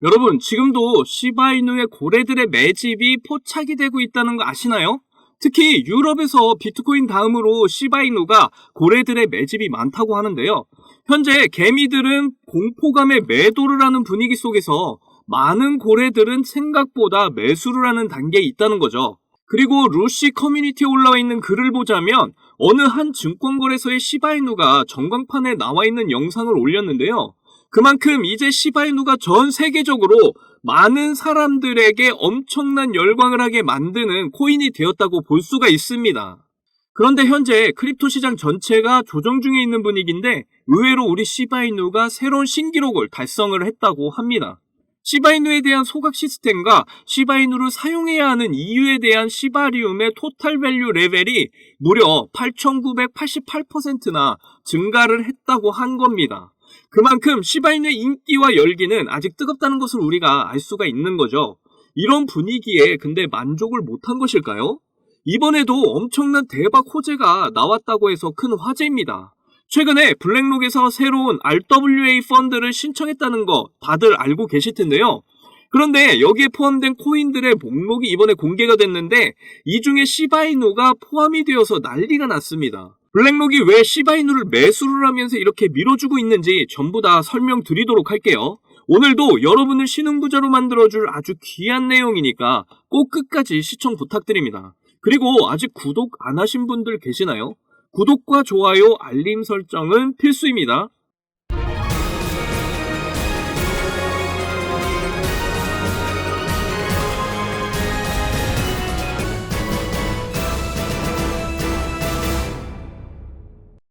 여러분, 지금도 시바이누의 고래들의 매집이 포착이 되고 있다는 거 아시나요? 특히 유럽에서 비트코인 다음으로 시바이누가 고래들의 매집이 많다고 하는데요. 현재 개미들은 공포감에 매도를 하는 분위기 속에서 많은 고래들은 생각보다 매수를 하는 단계에 있다는 거죠. 그리고 루시 커뮤니티에 올라와 있는 글을 보자면 어느 한 증권거래소의 시바이누가 전광판에 나와 있는 영상을 올렸는데요. 그만큼 이제 시바이누가 전 세계적으로 많은 사람들에게 엄청난 열광을 하게 만드는 코인이 되었다고 볼 수가 있습니다. 그런데 현재 크립토 시장 전체가 조정 중에 있는 분위기인데 의외로 우리 시바이누가 새로운 신기록을 달성을 했다고 합니다. 시바이누에 대한 소각 시스템과 시바이누를 사용해야 하는 이유에 대한 시바리움의 토탈 밸류 레벨이 무려 8,988%나 증가를 했다고 한 겁니다. 그만큼 시바이누의 인기와 열기는 아직 뜨겁다는 것을 우리가 알 수가 있는 거죠. 이런 분위기에 근데 만족을 못한 것일까요? 이번에도 엄청난 대박 호재가 나왔다고 해서 큰 화제입니다. 최근에 블랙록에서 새로운 RWA 펀드를 신청했다는 거 다들 알고 계실 텐데요. 그런데 여기에 포함된 코인들의 목록이 이번에 공개가 됐는데 이 중에 시바이누가 포함이 되어서 난리가 났습니다. 블랙록이 왜 시바이누를 매수를 하면서 이렇게 밀어주고 있는지 전부 다 설명드리도록 할게요. 오늘도 여러분을 신흥부자로 만들어줄 아주 귀한 내용이니까 꼭 끝까지 시청 부탁드립니다. 그리고 아직 구독 안 하신 분들 계시나요? 구독과 좋아요, 알림 설정은 필수입니다.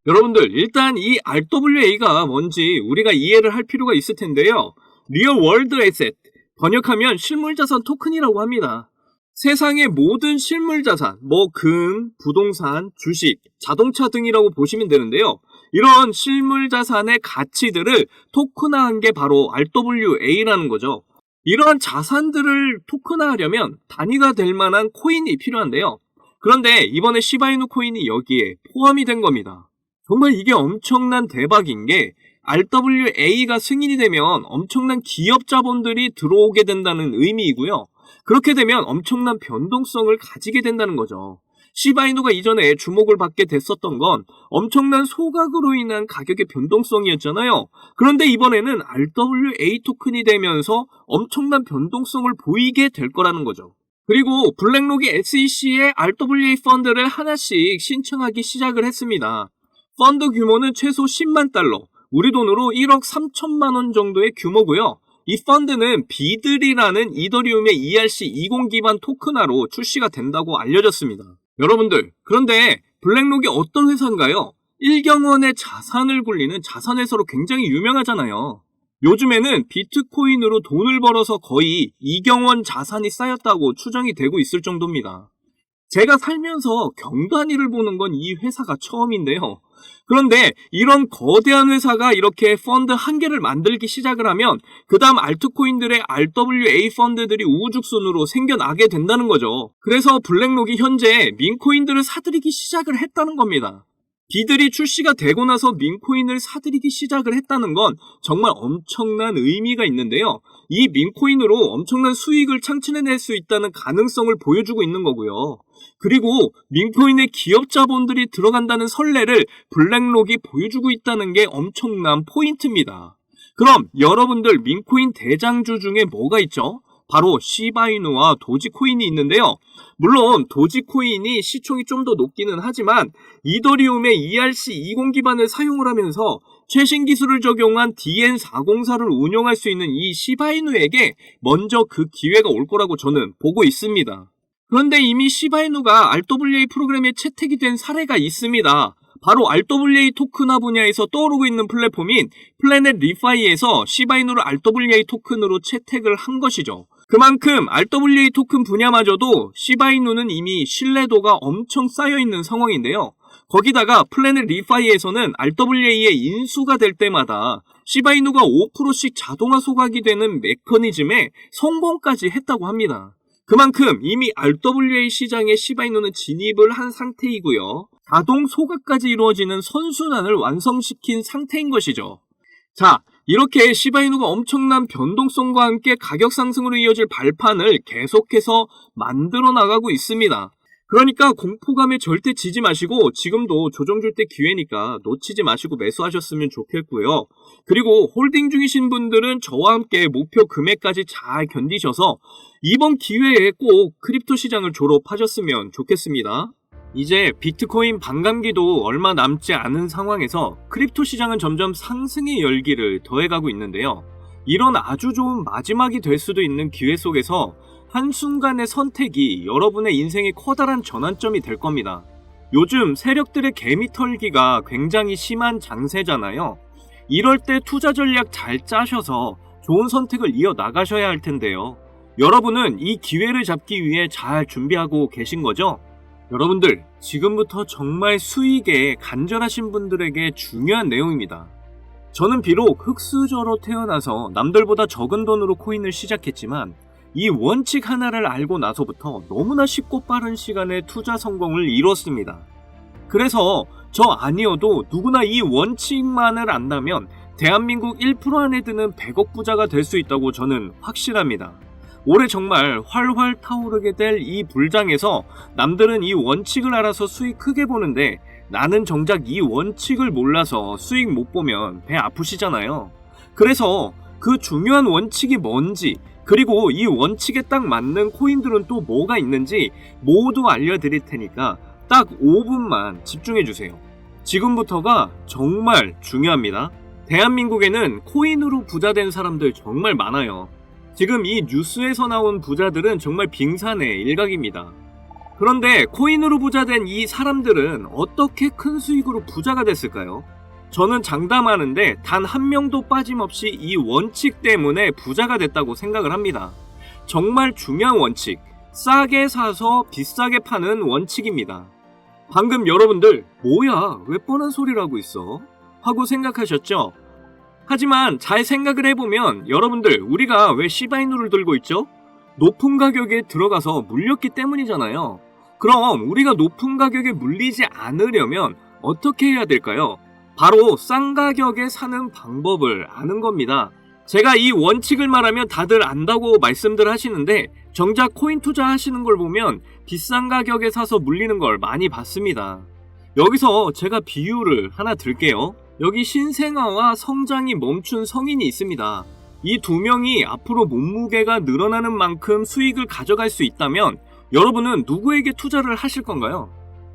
여러분들, 일단 이 RWA가 뭔지 우리가 이해를 할 필요가 있을 텐데요. 리얼 월드 에셋, 번역하면 실물자산 토큰이라고 합니다. 세상의 모든 실물자산, 금, 부동산, 주식, 자동차 등이라고 보시면 되는데요. 이런 실물자산의 가치들을 토큰화한 게 바로 RWA라는 거죠. 이러한 자산들을 토큰화하려면 단위가 될 만한 코인이 필요한데요. 그런데 이번에 시바이누 코인이 여기에 포함이 된 겁니다. 정말 이게 엄청난 대박인 게 RWA가 승인이 되면 엄청난 기업 자본들이 들어오게 된다는 의미이고요. 그렇게 되면 엄청난 변동성을 가지게 된다는 거죠. 시바이누가 이전에 주목을 받게 됐었던 건 엄청난 소각으로 인한 가격의 변동성이었잖아요. 그런데 이번에는 RWA 토큰이 되면서 엄청난 변동성을 보이게 될 거라는 거죠. 그리고 블랙록이 SEC에 RWA 펀드를 하나씩 신청하기 시작을 했습니다. 펀드 규모는 최소 10만 달러, 우리 돈으로 1억 3천만 원 정도의 규모고요. 이 펀드는 비들이라는 이더리움의 ERC20 기반 토큰화로 출시가 된다고 알려졌습니다. 여러분들, 그런데 블랙록이 어떤 회사인가요? 1경원의 자산을 굴리는 자산회사로 굉장히 유명하잖아요. 요즘에는 비트코인으로 돈을 벌어서 거의 2경원 자산이 쌓였다고 추정이 되고 있을 정도입니다. 제가 살면서 경단위를 보는 건 이 회사가 처음인데요. 그런데 이런 거대한 회사가 이렇게 펀드 한 개를 만들기 시작을 하면 그 다음 알트코인들의 RWA 펀드들이 우후죽순으로 생겨나게 된다는 거죠. 그래서 블랙록이 현재 민코인들을 사들이기 시작을 했다는 겁니다. 비들이 출시가 되고 나서 민코인을 사들이기 시작을 했다는 건 정말 엄청난 의미가 있는데요. 이 민코인으로 엄청난 수익을 창출해낼 수 있다는 가능성을 보여주고 있는 거고요. 그리고 민코인에 기업 자본들이 들어간다는 설레를 블랙록이 보여주고 있다는 게 엄청난 포인트입니다. 그럼 여러분들 민코인 대장주 중에 뭐가 있죠? 바로 시바이누와 도지코인이 있는데요. 물론 도지코인이 시총이 좀 더 높기는 하지만 이더리움의 ERC20 기반을 사용을 하면서 최신 기술을 적용한 DN404를 운영할 수 있는 이 시바이누에게 먼저 그 기회가 올 거라고 저는 보고 있습니다. 그런데 이미 시바이누가 RWA 프로그램에 채택이 된 사례가 있습니다. 바로 RWA 토큰화 분야에서 떠오르고 있는 플랫폼인 플래닛 리파이에서 시바이누를 RWA 토큰으로 채택을 한 것이죠. 그만큼 RWA 토큰 분야마저도 시바이누는 이미 신뢰도가 엄청 쌓여있는 상황인데요. 거기다가 플래닛 리파이에서는 RWA의 인수가 될 때마다 시바이누가 5%씩 자동화 소각이 되는 메커니즘에 성공까지 했다고 합니다. 그만큼 이미 RWA 시장에 시바이누는 진입을 한 상태이고요. 자동 소각까지 이루어지는 선순환을 완성시킨 상태인 것이죠. 자, 이렇게 시바이누가 엄청난 변동성과 함께 가격 상승으로 이어질 발판을 계속해서 만들어 나가고 있습니다. 그러니까 공포감에 절대 지지 마시고 지금도 조정 줄 때 기회니까 놓치지 마시고 매수하셨으면 좋겠고요. 그리고 홀딩 중이신 분들은 저와 함께 목표 금액까지 잘 견디셔서 이번 기회에 꼭 크립토 시장을 졸업하셨으면 좋겠습니다. 이제 비트코인 반감기도 얼마 남지 않은 상황에서 크립토 시장은 점점 상승의 열기를 더해가고 있는데요. 이런 아주 좋은 마지막이 될 수도 있는 기회 속에서 한순간의 선택이 여러분의 인생의 커다란 전환점이 될 겁니다. 요즘 세력들의 개미 털기가 굉장히 심한 장세잖아요. 이럴 때 투자 전략 잘 짜셔서 좋은 선택을 이어나가셔야 할 텐데요. 여러분은 이 기회를 잡기 위해 잘 준비하고 계신 거죠? 여러분들, 지금부터 정말 수익에 간절하신 분들에게 중요한 내용입니다. 저는 비록 흙수저로 태어나서 남들보다 적은 돈으로 코인을 시작했지만 이 원칙 하나를 알고 나서부터 너무나 쉽고 빠른 시간에 투자 성공을 이뤘습니다. 그래서 저 아니어도 누구나 이 원칙만을 안다면 대한민국 1% 안에 드는 100억 부자가 될 수 있다고 저는 확실합니다. 올해 정말 활활 타오르게 될 이 불장에서 남들은 이 원칙을 알아서 수익 크게 보는데 나는 정작 이 원칙을 몰라서 수익 못 보면 배 아프시잖아요. 그래서 그 중요한 원칙이 뭔지, 그리고 이 원칙에 딱 맞는 코인들은 또 뭐가 있는지 모두 알려드릴 테니까 딱 5분만 집중해주세요. 지금부터가 정말 중요합니다. 대한민국에는 코인으로 부자된 사람들 정말 많아요. 지금 이 뉴스에서 나온 부자들은 정말 빙산의 일각입니다. 그런데 코인으로 부자된 이 사람들은 어떻게 큰 수익으로 부자가 됐을까요? 저는 장담하는데 단 한 명도 빠짐없이 이 원칙 때문에 부자가 됐다고 생각을 합니다. 정말 중요한 원칙, 싸게 사서 비싸게 파는 원칙입니다. 방금 여러분들 뭐야 왜 뻔한 소리라고 있어? 하고 생각하셨죠? 하지만 잘 생각을 해보면 여러분들 우리가 왜 시바이누를 들고 있죠? 높은 가격에 들어가서 물렸기 때문이잖아요. 그럼 우리가 높은 가격에 물리지 않으려면 어떻게 해야 될까요? 바로 싼 가격에 사는 방법을 아는 겁니다. 제가 이 원칙을 말하면 다들 안다고 말씀들 하시는데 정작 코인 투자하시는 걸 보면 비싼 가격에 사서 물리는 걸 많이 봤습니다. 여기서 제가 비유를 하나 들게요. 여기 신생아와 성장이 멈춘 성인이 있습니다. 이 두 명이 앞으로 몸무게가 늘어나는 만큼 수익을 가져갈 수 있다면 여러분은 누구에게 투자를 하실 건가요?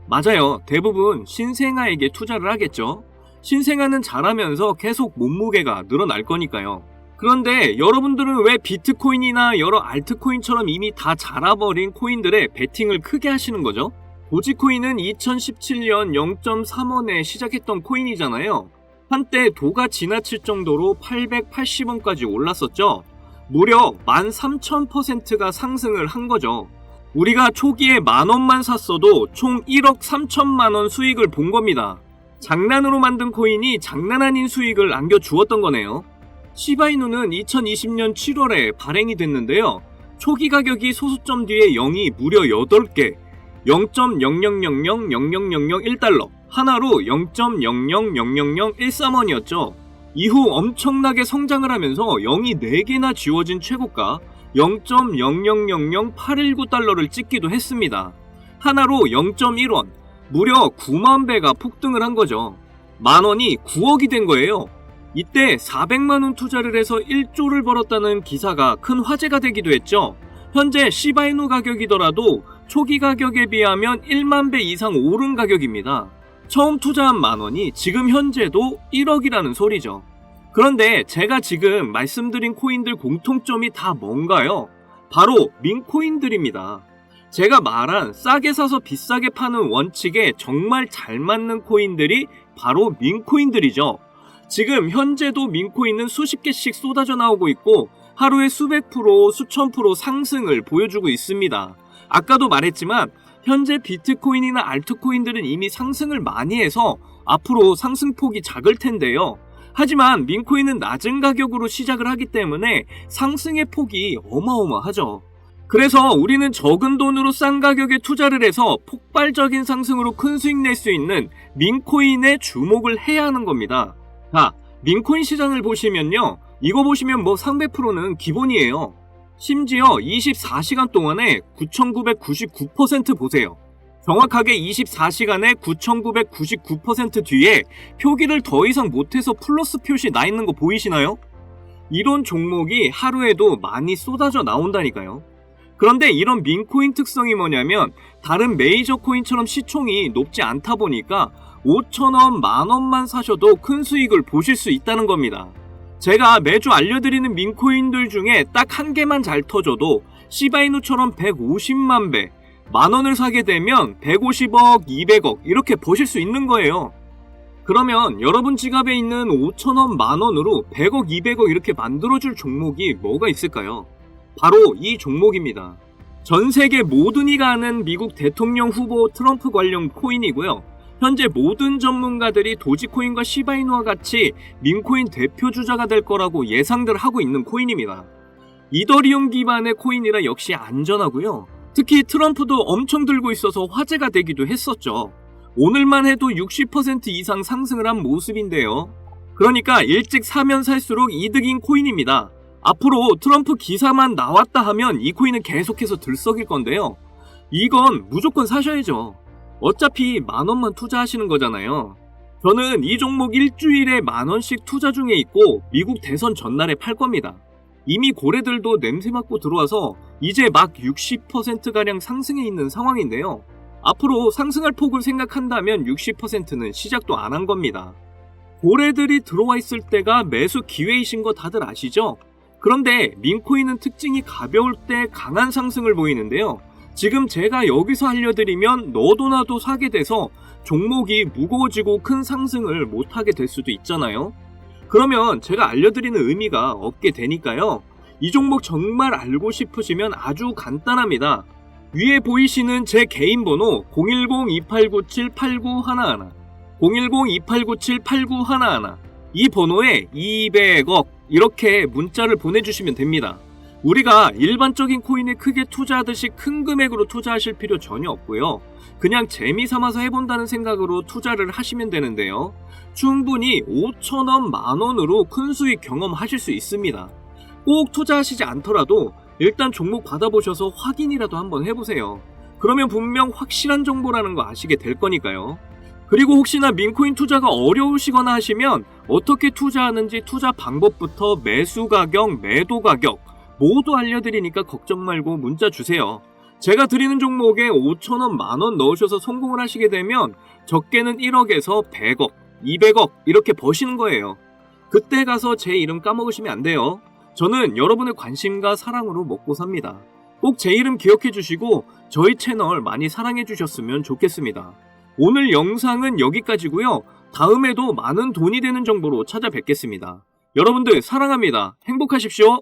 맞아요. 대부분 신생아에게 투자를 하겠죠. 신생아는 자라면서 계속 몸무게가 늘어날 거니까요. 그런데 여러분들은 왜 비트코인이나 여러 알트코인처럼 이미 다 자라버린 코인들에 베팅을 크게 하시는 거죠? 도지코인은 2017년 0.3원에 시작했던 코인이잖아요. 한때 도가 지나칠 정도로 880원까지 올랐었죠. 무려 13,000%가 상승을 한 거죠. 우리가 초기에 만원만 샀어도 총 1억 3천만원 수익을 본 겁니다. 장난으로 만든 코인이 장난 아닌 수익을 안겨주었던 거네요. 시바이누는 2020년 7월에 발행이 됐는데요. 초기 가격이 소수점 뒤에 0이 무려 8개, 0.000000001달러, 하나로 0.0000013원이었죠. 이후 엄청나게 성장을 하면서 0이 4개나 지워진 최고가 0.0000819달러를 찍기도 했습니다. 하나로 0.1원, 무려 9만 배가 폭등을 한 거죠. 만원이 9억이 된 거예요. 이때 400만원 투자를 해서 1조를 벌었다는 기사가 큰 화제가 되기도 했죠. 현재 시바이누 가격이더라도 초기 가격에 비하면 1만 배 이상 오른 가격입니다. 처음 투자한 만원이 지금 현재도 1억이라는 소리죠. 그런데 제가 지금 말씀드린 코인들 공통점이 다 뭔가요? 바로 민코인들입니다. 제가 말한 싸게 사서 비싸게 파는 원칙에 정말 잘 맞는 코인들이 바로 민코인들이죠. 지금 현재도 민코인은 수십 개씩 쏟아져 나오고 있고 하루에 수백 프로, 수천 프로 상승을 보여주고 있습니다. 아까도 말했지만 현재 비트코인이나 알트코인들은 이미 상승을 많이 해서 앞으로 상승폭이 작을 텐데요. 하지만 민코인은 낮은 가격으로 시작을 하기 때문에 상승의 폭이 어마어마하죠. 그래서 우리는 적은 돈으로 싼 가격에 투자를 해서 폭발적인 상승으로 큰 수익 낼 수 있는 민코인에 주목을 해야 하는 겁니다. 자, 민코인 시장을 보시면요. 이거 보시면 뭐 상백프로는 기본이에요. 심지어 24시간 동안에 9,999% 보세요. 정확하게 24시간에 9,999% 뒤에 표기를 더 이상 못해서 플러스 표시 나 있는 거 보이시나요? 이런 종목이 하루에도 많이 쏟아져 나온다니까요. 그런데 이런 민코인 특성이 뭐냐면 다른 메이저 코인처럼 시총이 높지 않다 보니까 5,000원, 만원만 사셔도 큰 수익을 보실 수 있다는 겁니다. 제가 매주 알려드리는 민코인들 중에 딱 한 개만 잘 터져도 시바이누처럼 150만 배, 만원을 사게 되면 150억, 200억 이렇게 버실 수 있는 거예요. 그러면 여러분 지갑에 있는 5,000원, 만원으로 100억, 200억 이렇게 만들어줄 종목이 뭐가 있을까요? 바로 이 종목입니다. 전 세계 모든 이가 아는 미국 대통령 후보 트럼프 관련 코인이고요. 현재 모든 전문가들이 도지코인과 시바이누와 같이 민코인 대표 주자가 될 거라고 예상들 하고 있는 코인입니다. 이더리움 기반의 코인이라 역시 안전하고요. 특히 트럼프도 엄청 들고 있어서 화제가 되기도 했었죠. 오늘만 해도 60% 이상 상승을 한 모습인데요. 그러니까 일찍 사면 살수록 이득인 코인입니다. 앞으로 트럼프 기사만 나왔다 하면 이 코인은 계속해서 들썩일 건데요. 이건 무조건 사셔야죠. 어차피 만원만 투자하시는 거잖아요. 저는 이 종목 일주일에 만원씩 투자 중에 있고 미국 대선 전날에 팔 겁니다. 이미 고래들도 냄새 맡고 들어와서 이제 막 60%가량 상승해 있는 상황인데요. 앞으로 상승할 폭을 생각한다면 60%는 시작도 안 한 겁니다. 고래들이 들어와 있을 때가 매수 기회이신 거 다들 아시죠? 그런데 민코인은 특징이 가벼울 때 강한 상승을 보이는데요. 지금 제가 여기서 알려드리면 너도 나도 사게 돼서 종목이 무거워지고 큰 상승을 못하게 될 수도 있잖아요. 그러면 제가 알려드리는 의미가 없게 되니까요. 이 종목 정말 알고 싶으시면 아주 간단합니다. 위에 보이시는 제 개인 번호 010-2897-8911 010-2897-8911 이 번호에 200억 이렇게 문자를 보내주시면 됩니다. 우리가 일반적인 코인에 크게 투자하듯이 큰 금액으로 투자하실 필요 전혀 없고요. 그냥 재미삼아서 해본다는 생각으로 투자를 하시면 되는데요. 충분히 5,000원, 만원으로 큰 수익 경험하실 수 있습니다. 꼭 투자하시지 않더라도 일단 종목 받아보셔서 확인이라도 한번 해보세요. 그러면 분명 확실한 정보라는 거 아시게 될 거니까요. 그리고 혹시나 민코인 투자가 어려우시거나 하시면 어떻게 투자하는지 투자 방법부터 매수 가격, 매도 가격 모두 알려드리니까 걱정 말고 문자 주세요. 제가 드리는 종목에 5,000원, 만원 넣으셔서 성공을 하시게 되면 적게는 1억에서 100억, 200억 이렇게 버시는 거예요. 그때 가서 제 이름 까먹으시면 안 돼요. 저는 여러분의 관심과 사랑으로 먹고 삽니다. 꼭 제 이름 기억해 주시고 저희 채널 많이 사랑해 주셨으면 좋겠습니다. 오늘 영상은 여기까지고요. 다음에도 많은 돈이 되는 정보로 찾아뵙겠습니다. 여러분들 사랑합니다. 행복하십시오.